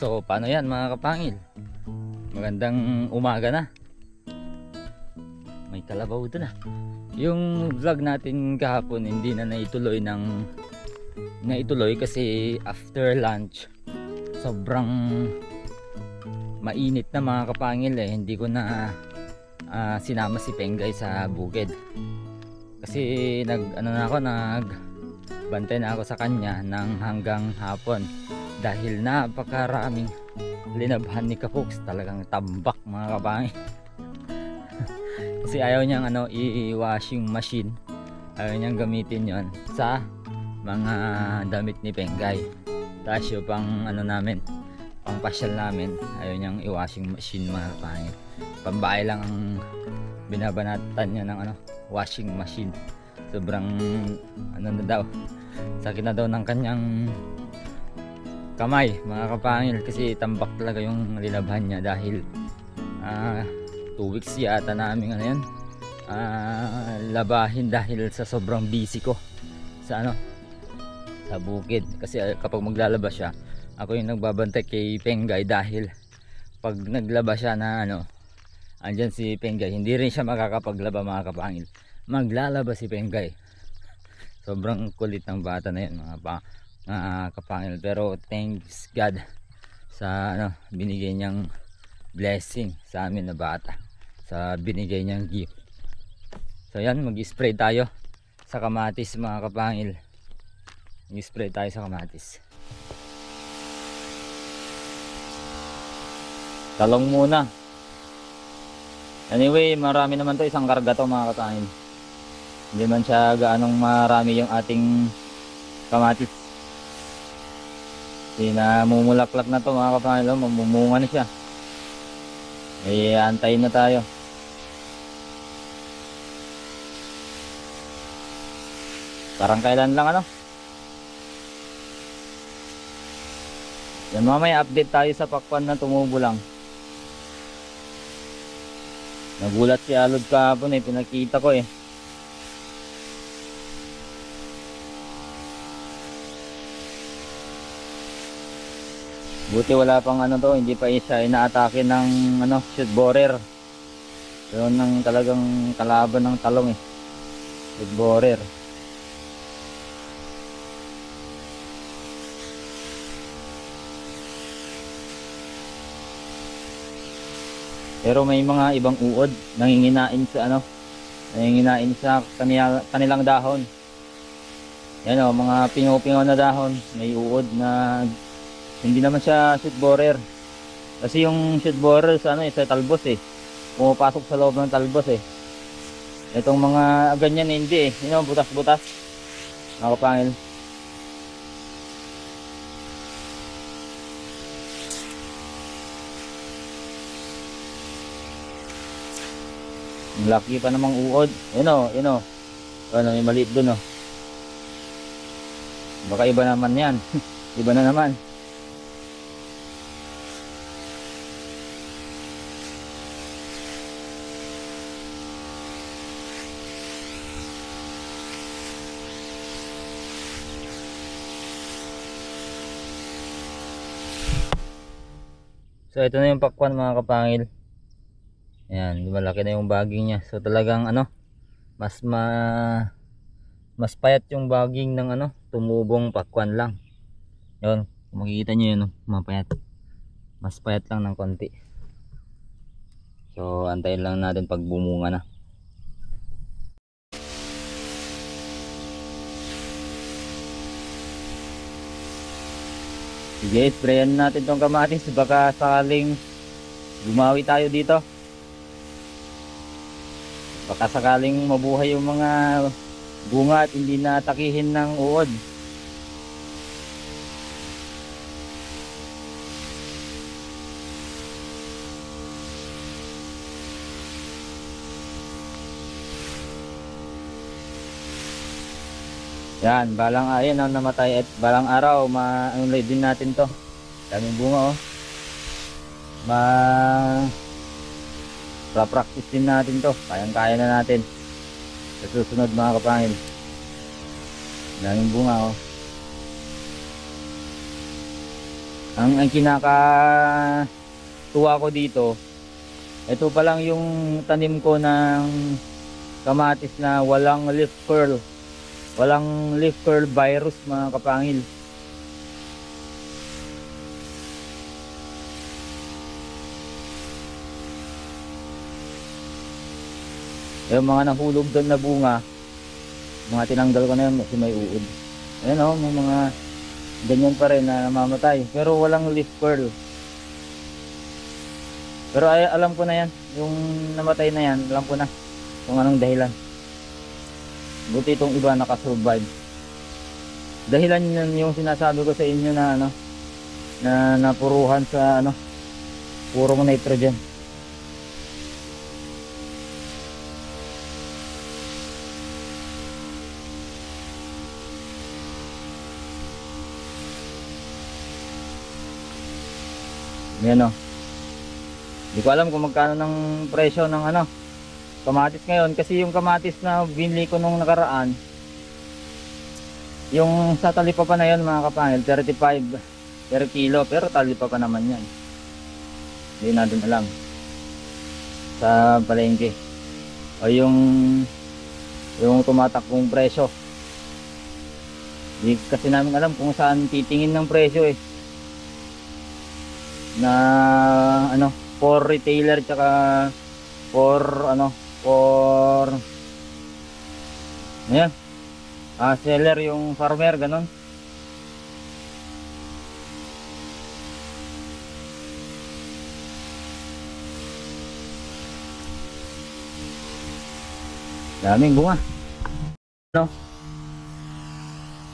So paano yan mga kapangil? Magandang umaga na. May kalabaw doon ah. Yung vlog natin kahapon hindi na naituloy kasi after lunch sobrang mainit na mga kapangil eh. Hindi ko na sinama si Pengay sa bukid. Kasi nagbantay na ako sa kanya ng hanggang hapon. Dahil napakaraming linabhan ni Kapoks, talagang tambak mga kapangil. Kasi ayaw niyang i-washing machine, ayaw niyang gamitin yon sa mga damit ni Pengay. Tapos yung pang pang pasyal namin, ayaw niyang i-washing machine mga kapangil. Pambahay lang ang binabanatan niya ng washing machine. Sobrang na daw, sakit na daw ng kanyang kamay mga kapangil kasi tambak talaga yung linabhan niya dahil 2 weeks yata namin labahin dahil sa sobrang busy ko sa bukid. Kasi kapag maglalaba siya, ako yung nagbabantay kay Pengay dahil pag naglaba siya na andyan si Pengay, hindi rin siya makakapaglaba mga kapangil, maglalaba si Pengay. Sobrang kulit ng bata na yun mga kapangil, pero thanks God sa binigay niyang blessing sa amin na bata, sa binigay niyang gift. So yan, mag-spray tayo sa kamatis mga kapangil. Mag-spray tayo sa kamatis. Talong muna. Anyway, marami naman to, isang karga to mga kapangil. Hindi man siya gaanong marami yung ating kamatis. Namumulaklak na to mga kapangil, mamumunga na siya. Antayin na tayo. Parang kailan lang yan, mamaya update tayo sa pakwan na tumubo lang. Nagulat si Alod kahapon pinakita ko Buti wala pang hindi pa siya inaatake ng shoot borer. Yun ang talagang kalaban ng talong shoot borer. Pero may mga ibang uod nanginginain sa kanilang dahon. Yan mga pingo-pingo na dahon, may uod na hindi naman siya shoot borer. Kasi yung shoot borer sa sa talbos pumapasok sa loob ng talbos Itong mga ganyan hindi butas-butas mga kapangil. Laki pa namang uod. May maliit dun Baka iba naman yan. Iba na naman. So ito na yung pakwan mga kapangil. Ayan, malaki na yung baging niya. So talagang mas payat yung baging ng tumubong pakwan lang. Yun, kung makikita nyo yun mapayat. Mas payat lang ng konti. So antayin lang natin pag bumunga na. Sige, sprayan natin tong kamatis, baka sakaling gumawi tayo dito. Baka sakaling mabuhay yung mga bunga at hindi na takihin ng uod. Yan, namatay at balang araw ma-unlay din natin to. Daming bunga practice din natin to. Kayang-kaya na natin sa susunod mga kapangil. Daming bunga Ang kinaka tuwa ko dito, ito pa lang yung tanim ko ng kamatis na walang leaf curl. Walang leaf curl virus mga kapangil. Yung mga nahulog doon na bunga, mga tinanggal ko na yun kasi may uod. Ayan o, may mga ganyan pa rin na namamatay. Pero walang leaf curl. Pero ay, alam ko na yan. Yung namatay na yan, alam ko na kung anong dahilan. Buti itong iba nakasurvive. Dahilan yun yung sinasabi ko sa inyo na ano, na napuruhan sa ano, purong nitrogen. Yan o. Hindi ko alam kung magkano ng presyo ng ano kamatis ngayon, kasi yung kamatis na binili ko nung nakaraan, yung sa talipa pa na yun mga kapangil, 35 per kilo, pero talipa pa naman yan. Hindi natin alam sa palengke o yung tumatakbong presyo. Hindi kasi namin alam kung saan titingin ng presyo na ano, for retailer tsaka for ano, for ayan, seller yung farmer, ganon. Daming bunga, no?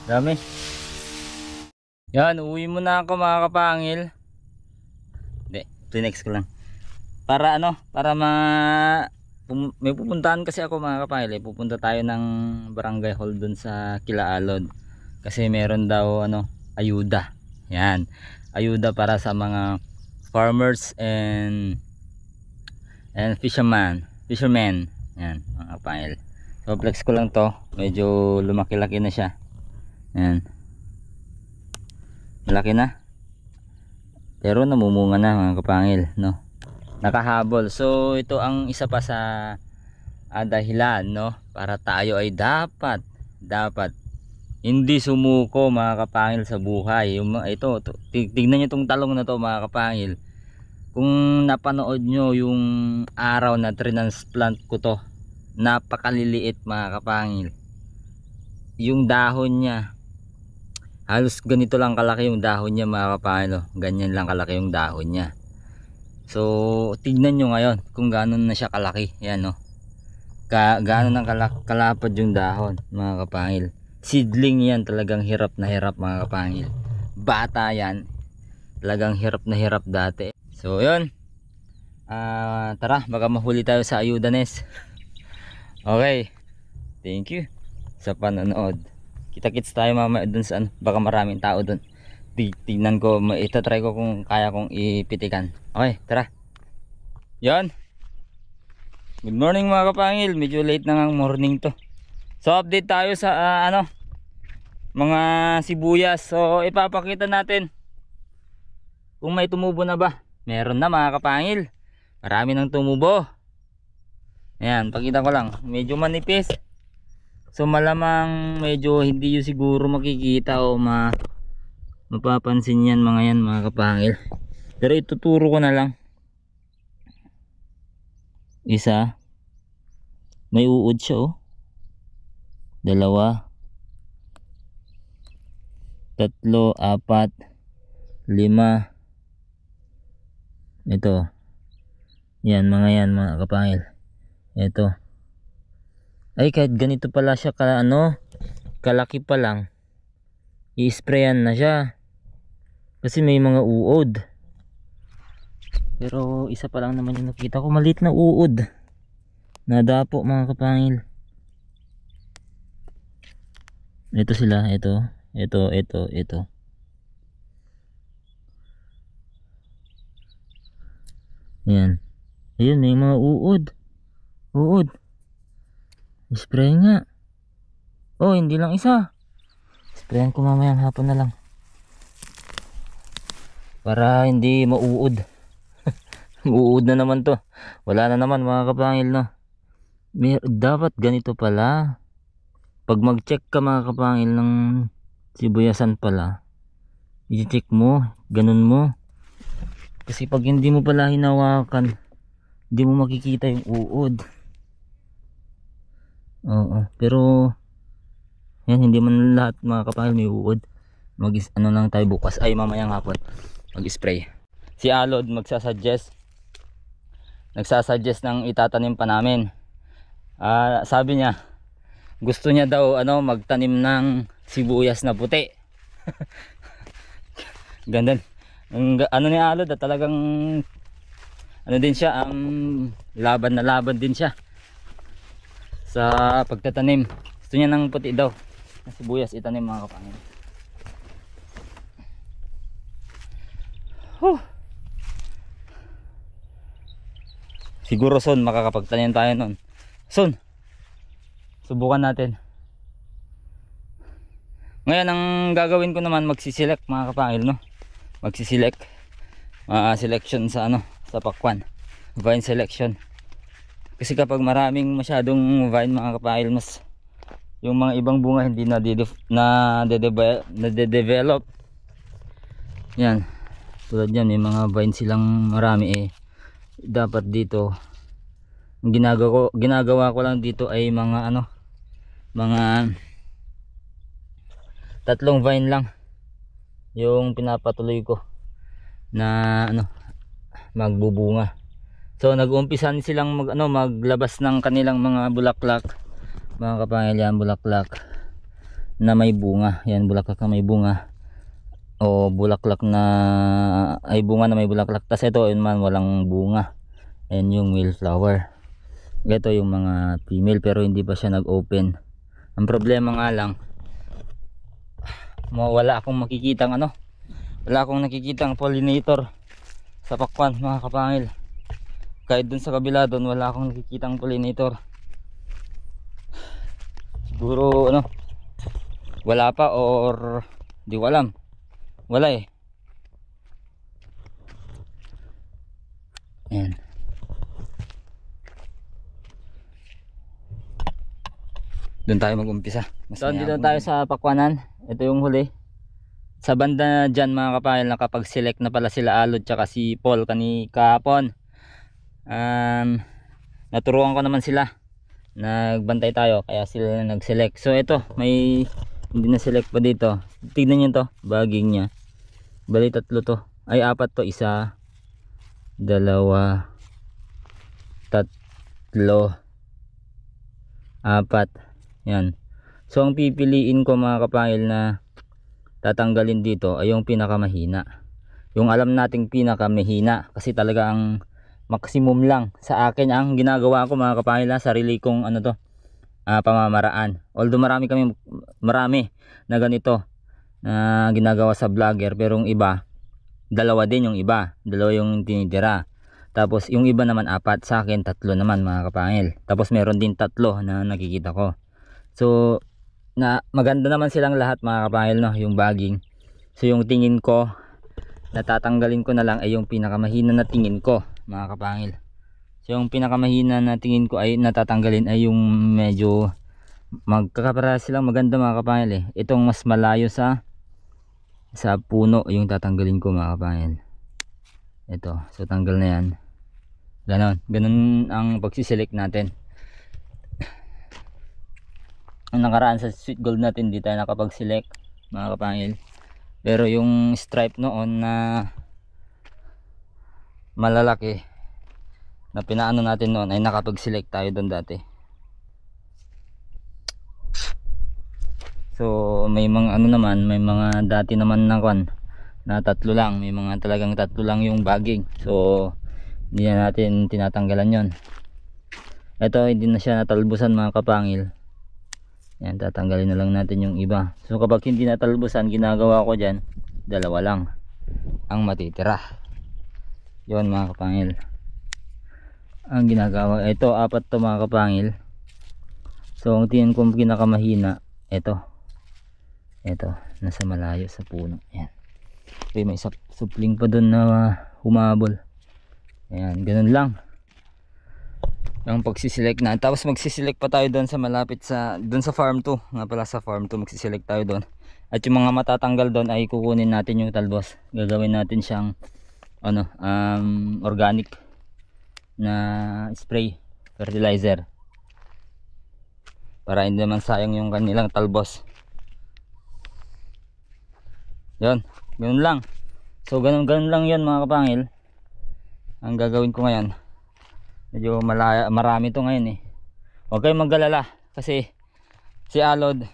Dami. Yan, uwi muna ako mga kapangil. Hindi, tinext ko lang para ano, para may pupuntahan kasi ako mga kapangil. Pupunta tayo ng barangay hall dun sa Kilaalod kasi meron daw ano, ayuda. Yan, ayuda para sa mga farmers and fishermen. Yan mga kapangil. So flex ko lang to, medyo lumaki-laki na siya. Yan, malaki na pero namumunga na mga kapangil, no? Nakahabol. So ito ang isa pa sa dahilan, no, para tayo ay dapat hindi sumuko mga kapangil sa buhay. Yung ito, tignan niyo tong talong na to mga kapangil. Kung napanood nyo yung araw na transplant ko to, napakaliliit mga kapangil. Yung dahon niya halos ganito lang kalaki yung dahon niya mga kapangil. Ganyan lang kalaki yung dahon niya. So tignan nyo ngayon kung gaano na siya kalaki. Yan, no, gaano nang kalapad yung dahon mga kapangil. Seedling yan, talagang hirap na hirap mga kapangil. Bata yan, talagang hirap na hirap dati. So yun, tara, baka mahuli tayo sa ayuda, Nes. Okay, thank you sa panonood. Kita-kits tayo mamaya dun sa ano, baka maraming tao dun. Tignan ko, itatry ko kung kaya kong ipitikan. Okay, tara. Yan, good morning mga kapangil. Medyo late na ng morning to. So update tayo sa ano, mga sibuyas. So ipapakita natin kung may tumubo na ba. Meron na mga kapangil, marami nang tumubo. Ayan, pakita ko lang, medyo manipis. So malamang medyo hindi yun siguro makikita o mapapansin yan mga kapangil. Pero ituturo ko na lang. Isa, may uod siya, oh. Dalawa, tatlo, apat, lima. Ito, yan mga kapangil. Ito, ay kahit ganito pala siya kalaki pa lang, i-sprayan na siya kasi may mga uod. Pero isa pa lang naman yung nakita ko, maliit na uod, nadapo mga kapangil. Ito sila, ito. Ayan, ayun, may mga uod. Spray nga. Oh, hindi lang isa. Sprayan ko mamaya hapon na lang. para hindi mauud. Uuod na naman to. Wala na naman mga kapangil, no. Dapat ganito pala. Pag mag-check ka mga kapangil ng sibuyasan pala, i-check mo, ganun mo. Kasi pag hindi mo pala hinawakan, hindi mo makikita yung uod. Oo, pero yan, hindi man lahat mga kapangil may uod. Ano lang tayo bukas, ay mamayang hapon mag-spray. Si Alod nagsasuggest ng itatanim pa namin. Sabi niya gusto niya daw magtanim ng sibuyas na puti. Ganda. Ni Alod talagang din siya, laban din siya sa pagtatanim. Gusto niya ng puti daw na sibuyas itanim mga kapangil. Siguro Son makakapagtanim tayo nun. Son, subukan natin. Ngayon ang gagawin ko naman, magsiselect mga kapangil, no. Magsiselect selection sa sa pakwan, vine selection. Kasi kapag maraming masyadong vine mga kapangil, mas yung mga ibang bunga hindi na develop. Yan, tulad yan, may mga vine silang marami dapat dito ang ginagawa ko lang dito ay mga mga 3 vine lang yung pinapatuloy ko na magbubunga. So nag-uumpisan silang maglabas ng kanilang mga bulaklak mga kapangil. Yan, bulaklak na may bunga. Yan, bulaklak na may bunga o bulaklak na ay bunga na may bulaklak. Tas ito yun man walang bunga. Ayan yung male flower. Ito yung mga female pero hindi pa siya nag-open. Ang problema nga lang, wala akong makikitang wala akong nakikitang pollinator sa pakwan mga kapangil. Kahit dun sa kabila dun wala akong nakikitang pollinator. Siguro wala pa or di ko alam. Wala Ayan. Doon tayo mag-umpisa. So dito tayo sa pakwanan. Ito yung huli. Sa banda dyan mga kapangil, nakapag-select na pala sila Alod tsaka si Paul kahapon. Naturuan ko naman sila. Nagbantay tayo kaya sila nag-select. So ito, may hindi na select pa dito. Tignan nyo to, baging nya. Bali 3 to. Ay 4 to. 1, 2, 3, 4. Yan. So ang pipiliin ko mga kapangil na tatanggalin dito ay yung pinakamahina. Yung alam nating pinakamahina kasi talaga ang maximum lang sa akin ang ginagawa ko mga kapangil, sarili kong pamamaraan. Although marami na ganito na ginagawa sa vlogger, pero yung iba 2 din, yung iba 2 yung tinitira. Tapos yung iba naman 4, sa akin 3 naman mga kapangil. Tapos meron din 3 na nakikita ko. So na maganda naman silang lahat mga kapangil, no, yung bagging. So yung tingin ko natatanggalin ko na lang ay yung pinakamahina na tingin ko mga kapangil. So yung pinakamahina na tingin ko ay natatanggalin ay yung medyo magkakapara silang maganda mga kapangil Itong mas malayo sa puno yung tatanggalin ko mga kapangil. Ito, so tanggal na yan. Ganun ang pagsiselect natin. Ang nakaraan sa sweet gold natin di tayo nakapag-select mga kapangil. Pero yung stripe noon na malalaki na pinaano natin noon ay nakapag-select tayo doon dati. So may mga naman, may mga dati naman na na 3 lang, may mga talagang 3 lang yung bagging. So hindi na natin tinatanggalan yon. Ito hindi na siya natalbusan mga kapangil. Yan, tatanggalin na lang natin yung iba. So kapag hindi natalbusan, ginagawa ko dyan 2 lang ang matitira. Yon mga kapangil ang ginagawa. Ito 4 to mga kapangil. So ang tingin ko pinakamahina ito nasa malayo sa puno. Yan. Okay, may supling pa doon na humabol. Ayan, ganun lang ang pagsiselect na. Tapos magsiselect pa tayo doon sa malapit sa doon sa farm 2 nga pala, sa farm 2 magsiselect tayo doon. At yung mga matatanggal doon ay kukunin natin yung talbos, gagawin natin siyang ano, organic na spray fertilizer para hindi naman sayang yung kanilang talbos. Yun, ganun lang. So ganun lang yun mga kapangil ang gagawin ko ngayon. Medyo marami to ngayon eh. Huwag kayong maggalala kasi si Alod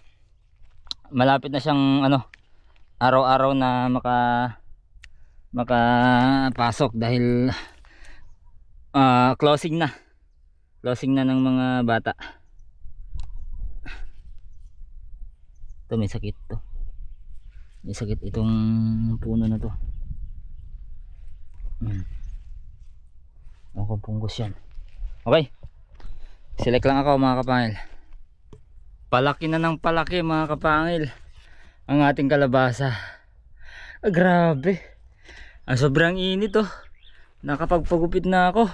malapit na siyang ano, araw-araw na makapasok dahil closing na ng mga bata. Ito may sakit to. May sakit itong puno na to. Ako punggos yan. Okay, select lang ako mga kapangil. Palaki na ng palaki mga kapangil ang ating kalabasa. Grabe, ang sobrang init oh. Nakapagpagupit na ako.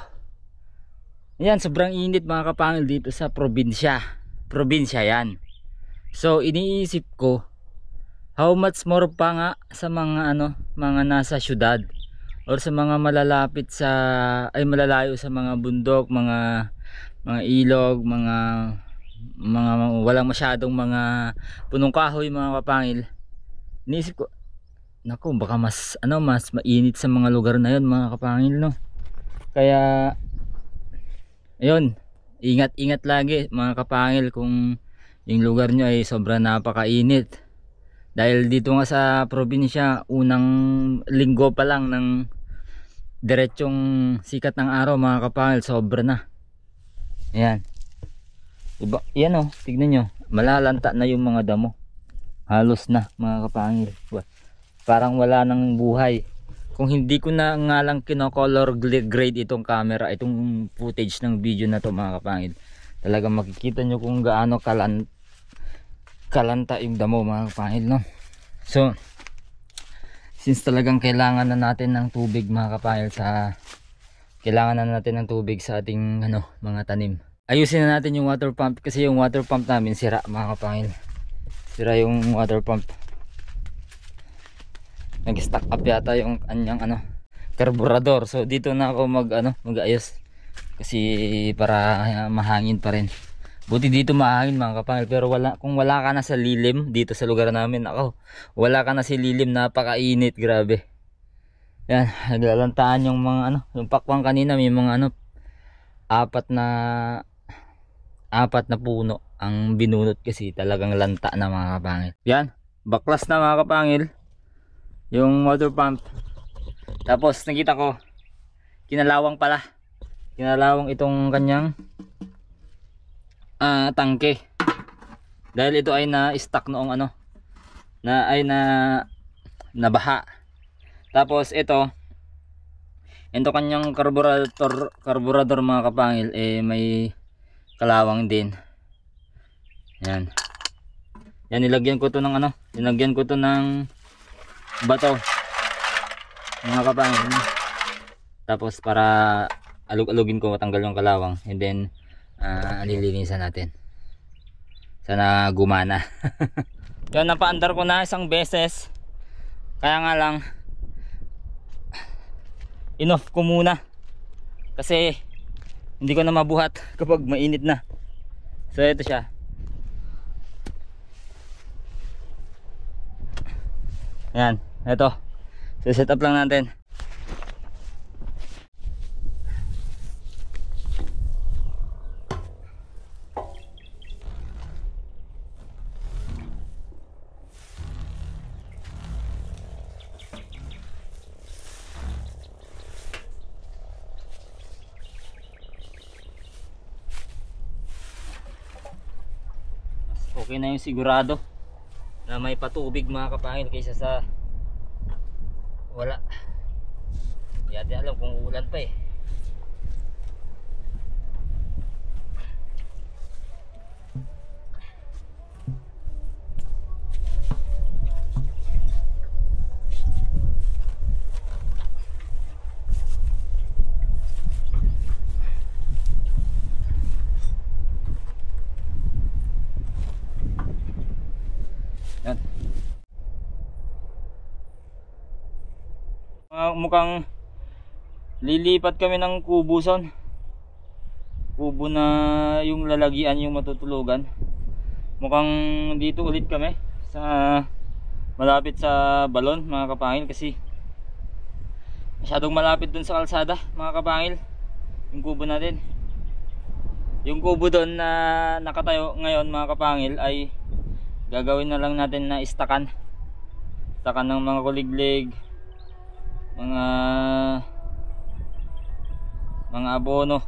Yan, sobrang init mga kapangil dito sa probinsya yan. So iniisip ko how much more pa nga sa mga ano, mga nasa syudad or sa mga malalapit sa malalayo sa mga bundok, mga ilog, mga walang masyadong mga punong kahoy mga kapangil. Iniisip ko, naku, baka mas mainit sa mga lugar na 'yon mga kapangil, no? Kaya ayun, ingat lagi mga kapangil kung yung lugar nyo ay sobrang napakainit. Dahil dito nga sa probinsya, unang linggo pa lang ng diretsong sikat ng araw mga kapangil, sobra na. Ayan. Diba? Yan o, tignan nyo, malalanta na yung mga damo. Halos na mga kapangil. Parang wala nang buhay. Kung hindi ko na nga lang kino-color grade itong camera, itong footage ng video na to mga kapangil, talagang makikita nyo kung gaano kalanta yung damo mga kapangil, no? So since talagang kailangan na natin ng tubig mga kapangil, kailangan na natin ng tubig sa ating ano, mga tanim, ayusin na natin yung water pump kasi yung water pump namin sira mga kapangil. Sira yung water pump. Nag-stack up yata yung kanyang ano, karburador. So dito na ako mag-ayos kasi para mahangin pa rin. Buti dito mahangin mga kapangil, pero kung wala ka na sa lilim dito sa lugar namin, ako, wala ka na sa lilim, napakainit, grabe. Yan, naglalantaan yung mga ano, yung pakwang kanina, may mga ano, apat na puno ang binunot kasi talagang lanta na mga kapangil. Yan, baklas na mga kapangil yung water pump. Tapos nakita ko kinalawang itong kanyang tangke dahil ito ay na-stuck noong ano, nabaha. Tapos ito kanyang karburador mga kapangil may kalawang din. Yan, nilagyan ko to ng bato mga kapangil. Tapos para alugin ko, matanggal yung kalawang, and then alilinisan natin. Sana gumana. Yan, napaandar ko na isang beses, kaya nga lang inoff ko muna kasi hindi ko na mabuhat kapag mainit na. So ito siya. Yan, ito. So set up lang natin. Okay na yung sigurado na may patubig mga kapangil kaysa sa wala. Hindi natin alam kung uulan pa eh. Mukhang lilipat kami ng kubo son. Kubo na yung lalagyan yung matutulugan. Mukhang dito ulit kami sa malapit sa balon mga kapangil, kasi masyadong malapit dun sa kalsada mga kapangil yung kubo natin. Yung kubo doon na nakatayo ngayon mga kapangil ay gagawin na lang natin na istakan ng mga kuliglig, mga abono.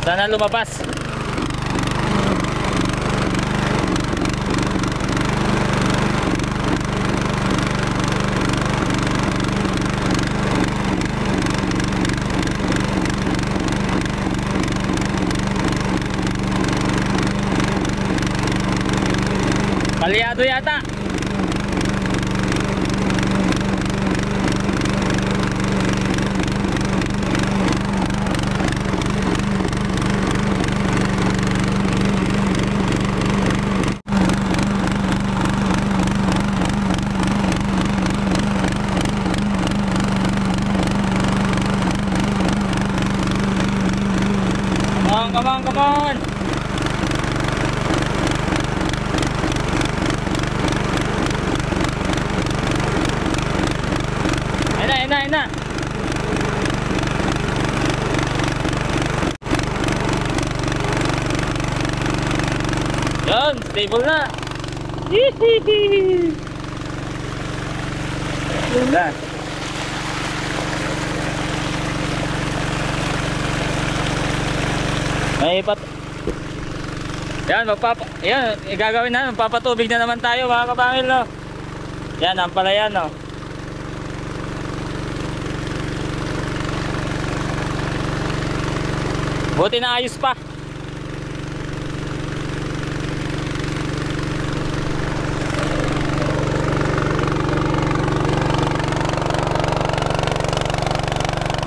Sana lumabas. Palyado yata. Come on, come on. Ayun na. Yun, stable na. Yun na. Yan, gagawin na, magpapatubig na naman tayo mga kapangil, no? Yan, ang palayan, no? Buti na ayos pa.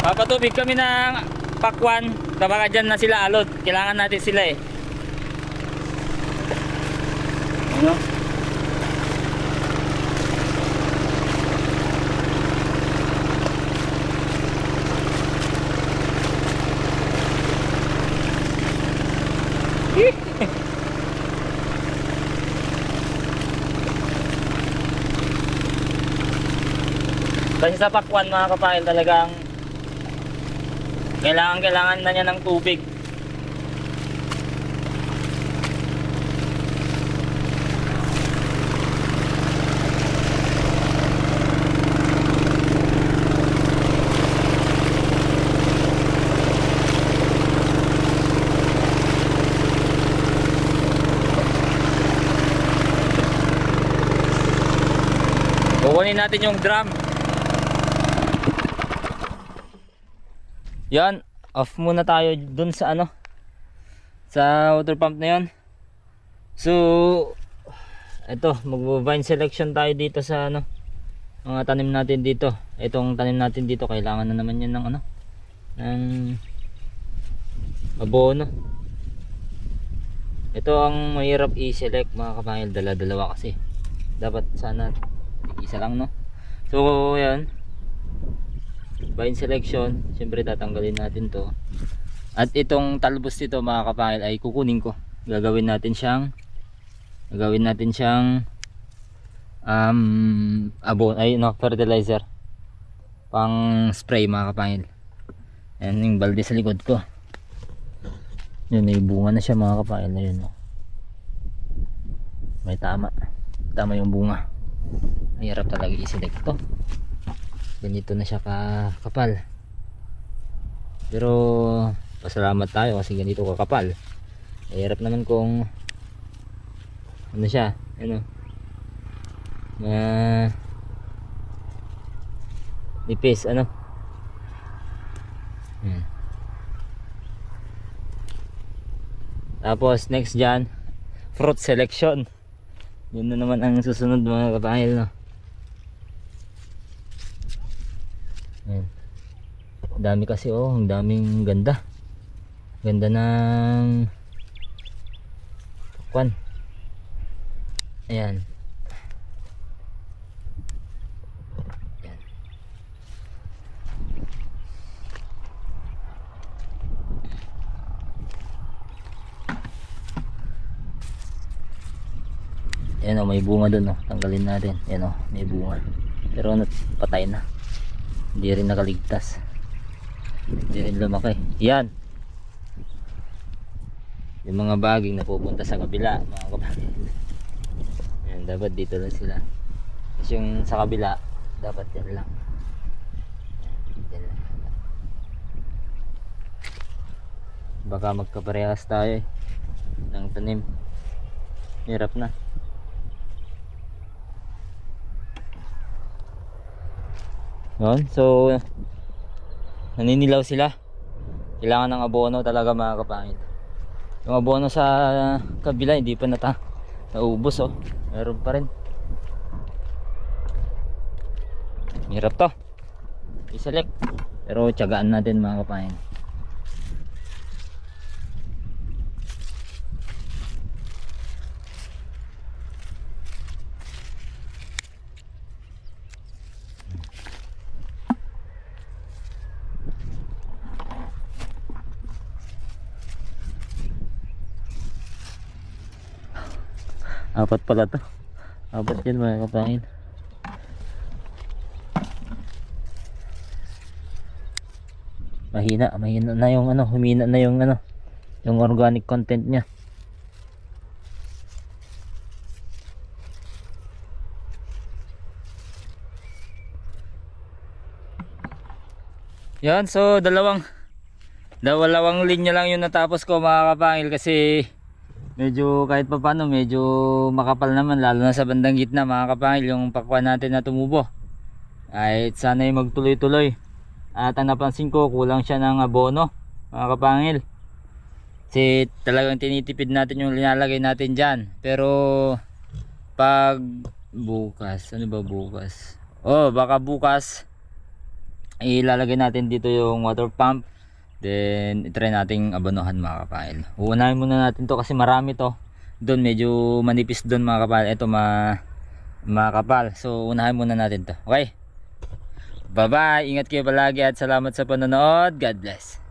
Papatubig kami ng pakwan, kapag dyan na sila alod, kailangan natin sila eh. Ano? Kasi sa pakwan mga kapangil talagang kailangan na niya ng tubig. Kukunin natin yung drum. Yan, off muna tayo dun sa ano, sa water pump na yon. So ito, mag-vine selection tayo dito sa ano, mga tanim natin dito. Itong tanim natin dito, kailangan na naman yan ng ano, ng abono. Ito ang mahirap i-select mga kapangil, dala-dalawa kasi. Dapat sana isa lang, no? So yan, vine selection, siyempre tatanggalin natin to. At itong talbos nito mga kapangil ay kukunin ko. Gagawin natin siyang fertilizer pang spray mga kapangil. Ayan yung balde sa likod ko. Yun, may bunga na siya mga kapangil na yun, no? May tama yung bunga. Mahirap talaga i-select to. Ganito na siya kakapal, pero pasalamat tayo kasi ganito kakapal. Mahirap naman kung ano siya, ano, nipis ano. Tapos next dyan, fruit selection. Yun na naman ang susunod mga kapangil, no? Ayan. Dami kasi, oh, ang daming ganda. Ganda ng pakwan. Ayan. Ayan. Ayan, oh, may bunga dun, oh. Tanggalin natin. Ayan, oh, may bunga. Pero patay na. Hindi rin nakaligtas. Hindi rin lumaki. Yan. Yung mga baging na pupunta sa kabila, mga kapatid. Yan, dapat dito lang sila. Tapos yung sa kabila, dapat yan lang. Yan lang. Baka magkaparehas tayo ng tanim. Hirap na. Yun, so naninilaw sila. Kailangan ng abono talaga mga kapangil. Yung abono sa kabila hindi pa naubos, oh. Meron pa rin. Hirap to i-select, pero tiyagaan natin mga kapangil. Apat pala to. Apat yan mga kapangil. Mahina na yung ano, humina na yung ano, yung organic content niya. Yan, so dalawang linya lang yung natapos ko mga kapangil, kasi medyo kahit pa paano medyo makapal naman, lalo na sa bandang gitna mga kapangil, yung pakwan natin na tumubo. Ay sana'y magtuloy-tuloy. At ang napansin ko, kulang siya ng abono mga kapangil, kasi talagang tinitipid natin yung linalagay natin dyan. Pero pag bukas, ano ba bukas? Oh, baka bukas ilalagay natin dito yung water pump. Then itry nating abonohan mga kapangil. Uunahin muna natin to kasi marami to. Doon medyo manipis doon mga kapal. Ito makapal. So unahin muna natin to. Okay? Bye bye. Ingat kayo palagi at salamat sa panonood. God bless.